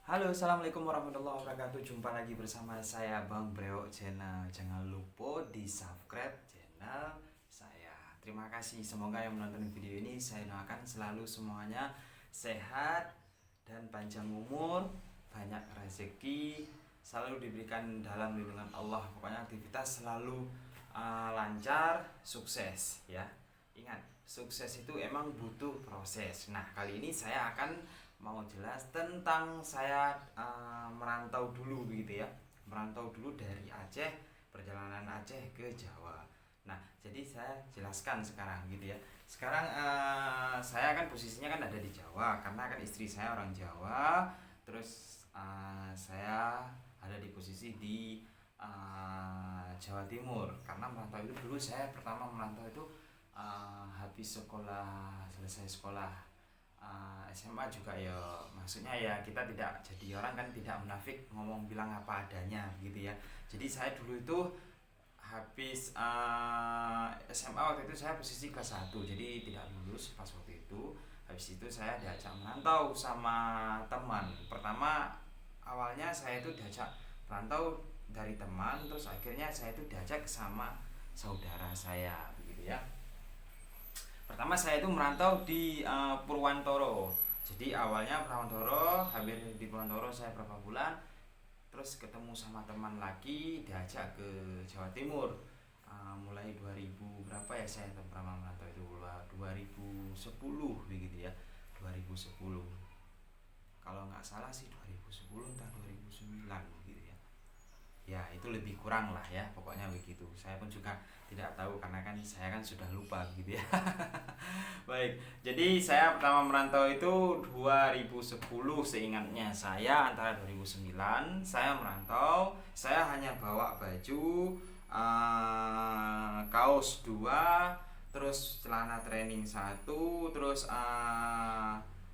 Halo, assalamualaikum warahmatullahi wabarakatuh. Jumpa lagi bersama saya Bang Breo channel. Jangan lupa di subscribe channel saya. Terima kasih. Semoga yang menonton video ini saya doakan selalu semuanya sehat dan panjang umur, banyak rezeki, selalu diberikan dalam lindungan Allah. Pokoknya aktivitas selalu lancar, sukses ya. Ingat, sukses itu emang butuh proses. Nah, kali ini saya akan mau jelas tentang saya merantau dulu begitu ya. Merantau dulu dari Aceh, perjalanan Aceh ke Jawa. Nah, jadi saya jelaskan sekarang gitu ya. Sekarang saya kan posisinya kan ada di Jawa karena kan istri saya orang Jawa. Terus saya ada di posisi di Jawa Timur karena merantau itu dulu saya pertama merantau itu habis sekolah selesai sekolah SMA juga ya, maksudnya ya kita tidak jadi orang kan tidak munafik ngomong bilang apa adanya gitu ya. Jadi saya dulu itu habis SMA waktu itu saya posisi kelas 1 jadi tidak lulus pas waktu itu. Habis itu saya diajak merantau sama teman. Pertama awalnya saya itu diajak merantau dari teman, terus akhirnya saya itu diajak sama saudara saya begitu ya. Pertama saya itu merantau di Purwantoro. Jadi awalnya Purwantoro, hampir di Purwantoro saya berapa bulan, terus ketemu sama teman lagi, diajak ke Jawa Timur. Mulai 2000 berapa ya saya pertama merantau itu 2010 begitu ya, 2010. Kalau nggak salah sih 2010 entah 2009 gitu ya. Ya itu lebih kurang lah ya, pokoknya begitu. Saya pun juga tidak tahu karena kan saya kan sudah lupa gitu ya. Baik, jadi saya pertama merantau itu 2010 seingatnya saya, antara 2009 saya merantau. Saya hanya bawa baju, kaos 2, terus celana training 1, terus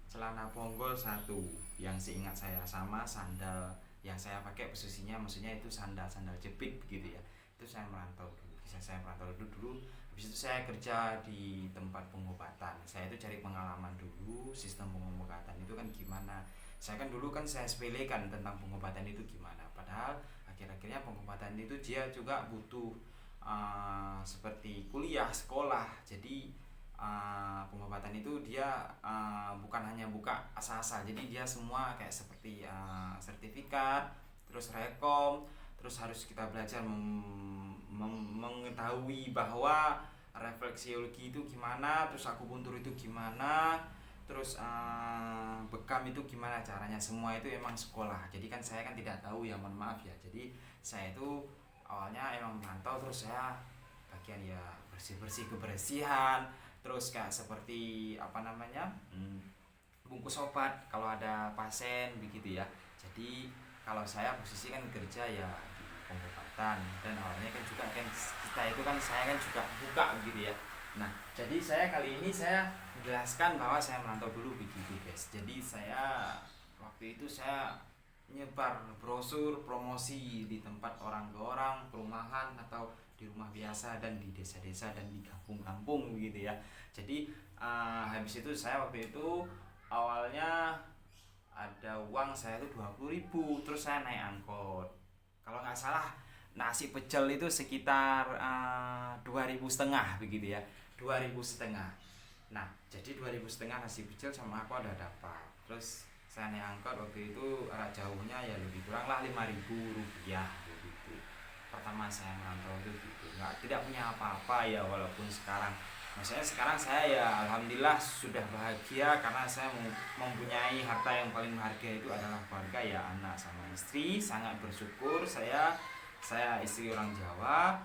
celana bonggol 1 yang seingat saya, sama sandal yang saya pakai posisinya maksudnya itu sandal jepit begitu ya. Itu saya merantau dulu, saya merantau dulu. Habis itu saya kerja di tempat pengobatan. Saya itu cari pengalaman dulu sistem pengobatan itu kan gimana. Saya kan dulu kan saya sepelekan tentang pengobatan itu gimana, padahal akhir-akhirnya pengobatan itu dia juga butuh seperti kuliah sekolah. Jadi pengobatan itu dia bukan hanya buka asal-asal, jadi dia semua kayak seperti sertifikat, terus rekom, terus harus kita belajar mengetahui bahwa refleksiologi itu gimana, terus akupuntur itu gimana, terus bekam itu gimana caranya, semua itu emang sekolah. Jadi kan saya kan tidak tahu ya, mohon maaf ya. Jadi saya itu awalnya emang merantau, terus saya bagian ya bersih-bersih kebersihan, terus kayak seperti apa namanya, bungkus obat kalau ada pasien begitu ya. Jadi kalau saya posisi kan kerja ya di pengobatan, dan awalnya kan juga kan kita itu kan saya kan juga buka gitu ya. Nah jadi saya kali ini saya menjelaskan bahwa saya merantau dulu begitu guys. Jadi saya waktu itu saya nyebar brosur promosi di tempat orang ke orang, perumahan atau di rumah biasa, dan di desa-desa dan di kampung-kampung begitu ya. Jadi habis itu saya waktu itu awalnya ada uang saya itu 20.000, terus saya naik angkot. Kalau nggak salah nasi pecel itu sekitar 2.500 begitu ya, 2.500. Nah jadi 2.500 nasi pecel sama aku ada dapat. Terus saya naik angkot waktu itu agak jauhnya ya lebih kurang lah 5.000 rupiah begitu. Pertama saya merantau itu gitu, nggak tidak punya apa-apa ya, walaupun sekarang maksudnya sekarang saya ya alhamdulillah sudah bahagia karena saya mempunyai harta yang paling berharga itu adalah keluarga ya, anak sama istri. Sangat bersyukur saya istri orang Jawa,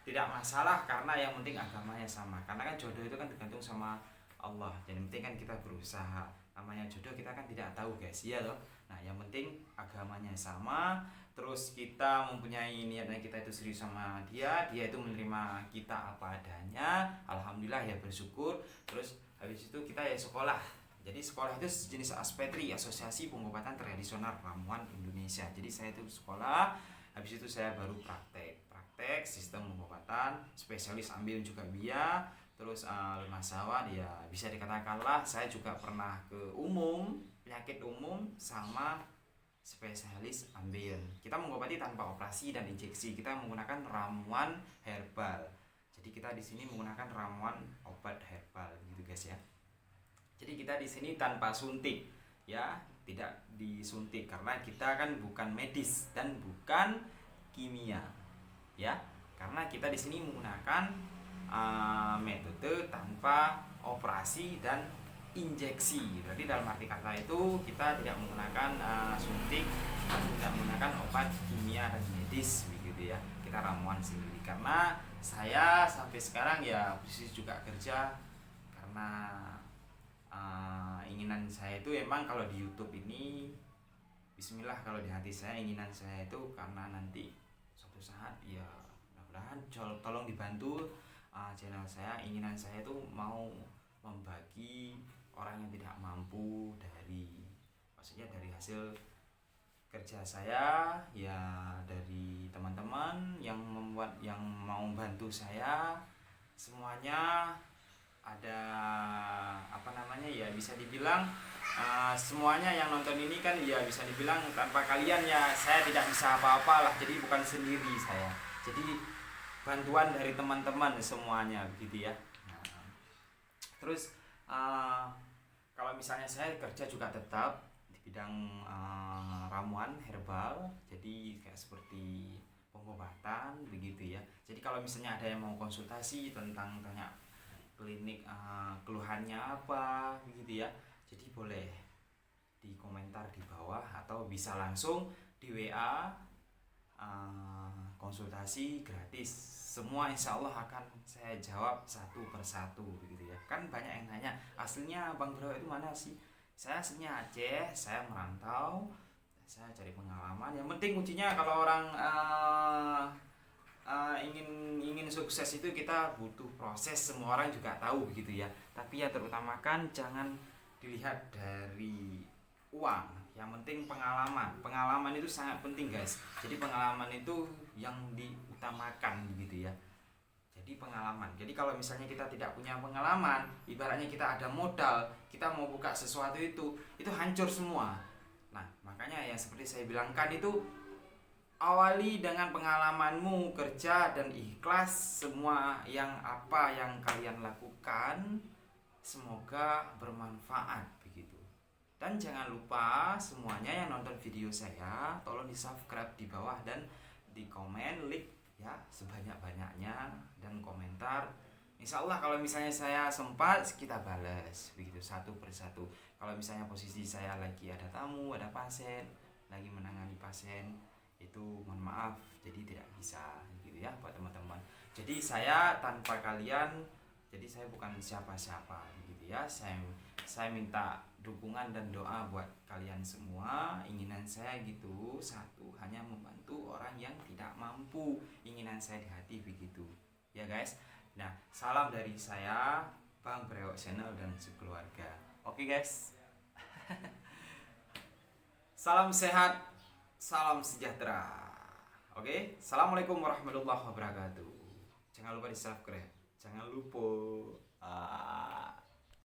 tidak masalah karena yang penting agamanya sama. Karena kan jodoh itu kan tergantung sama Allah. Jadi yang penting kan kita berusaha. Namanya jodoh kita kan tidak tahu guys, iya loh. Nah yang penting agamanya sama, terus kita mempunyai niatnya kita itu serius sama dia, dia itu menerima kita apa adanya, alhamdulillah ya bersyukur. Terus habis itu kita ya sekolah. Jadi sekolah itu sejenis aspetri, asosiasi pengobatan tradisional ramuan Indonesia. Jadi saya itu sekolah, habis itu saya baru praktek sistem pengobatan, spesialis ambil juga biar. Terus lemah sawah ya bisa dikatakanlah saya juga pernah ke umum penyakit umum sama spesialis ambeien. Kita mengobati tanpa operasi dan injeksi. Kita menggunakan ramuan herbal. Jadi kita di sini menggunakan ramuan obat herbal gitu guys ya. Jadi kita di sini tanpa suntik ya, tidak disuntik karena kita kan bukan medis dan bukan kimia ya. Karena kita di sini menggunakan metode tanpa operasi dan injeksi. Jadi dalam arti kata itu kita tidak menggunakan suntik, tidak menggunakan obat kimia dan medis begitu ya. Kita ramuan sendiri. Karena saya sampai sekarang ya bisnis juga kerja karena inginan saya itu emang kalau di YouTube ini bismillah, kalau di hati saya inginan saya itu karena nanti suatu saat ya mudah-mudahan tolong dibantu channel saya. Inginan saya itu mau membagi orang yang tidak mampu maksudnya dari hasil kerja saya ya, dari teman-teman yang mau bantu saya, semuanya ada ya bisa dibilang semuanya yang nonton ini kan ya bisa dibilang tanpa kalian ya saya tidak bisa apa-apa lah. Jadi bukan sendiri saya, jadi bantuan dari teman-teman semuanya begitu ya. Terus kalau misalnya saya kerja juga tetap di bidang ramuan herbal, jadi kayak seperti pengobatan begitu ya. Jadi kalau misalnya ada yang mau konsultasi tentang tanya klinik keluhannya apa begitu ya, jadi boleh di komentar di bawah atau bisa langsung di WA konsultasi gratis. Semua insya Allah akan saya jawab satu persatu begitu ya. Kan banyak yang nanya aslinya Bang Bro itu mana sih? Saya aslinya Aceh, saya merantau, saya cari pengalaman. Yang penting kuncinya kalau orang ingin sukses itu kita butuh proses. Semua orang juga tahu begitu ya. Tapi ya terutamakan jangan dilihat dari uang. Yang penting pengalaman. Pengalaman itu sangat penting guys. Jadi pengalaman itu yang diutamakan gitu ya. Jadi pengalaman. Jadi kalau misalnya kita tidak punya pengalaman, ibaratnya kita ada modal, kita mau buka sesuatu itu hancur semua. Nah, makanya yang seperti saya bilangkan itu awali dengan pengalamanmu kerja dan ikhlas. Semua yang kalian lakukan semoga bermanfaat begitu. Dan jangan lupa semuanya yang nonton video saya tolong di subscribe di bawah dan di komen like ya sebanyak-banyaknya, dan komentar. Insya Allah kalau misalnya saya sempat kita balas begitu satu persatu. Kalau misalnya posisi saya lagi ada tamu, ada pasien, lagi menangani pasien, itu mohon maaf jadi tidak bisa gitu ya buat teman-teman. Jadi saya tanpa kalian, jadi saya bukan siapa-siapa gitu ya. Saya minta dukungan dan doa buat kalian semua. Inginan saya gitu satu, hanya membantu orang yang tidak mampu. Inginan saya di hati begitu ya guys. Nah, salam dari saya Bang Brewok Channel dan sekeluarga. Oke guys. Salam sehat, salam sejahtera. Oke, assalamualaikum warahmatullahi wabarakatuh. Jangan lupa di subscribe, jangan lupa.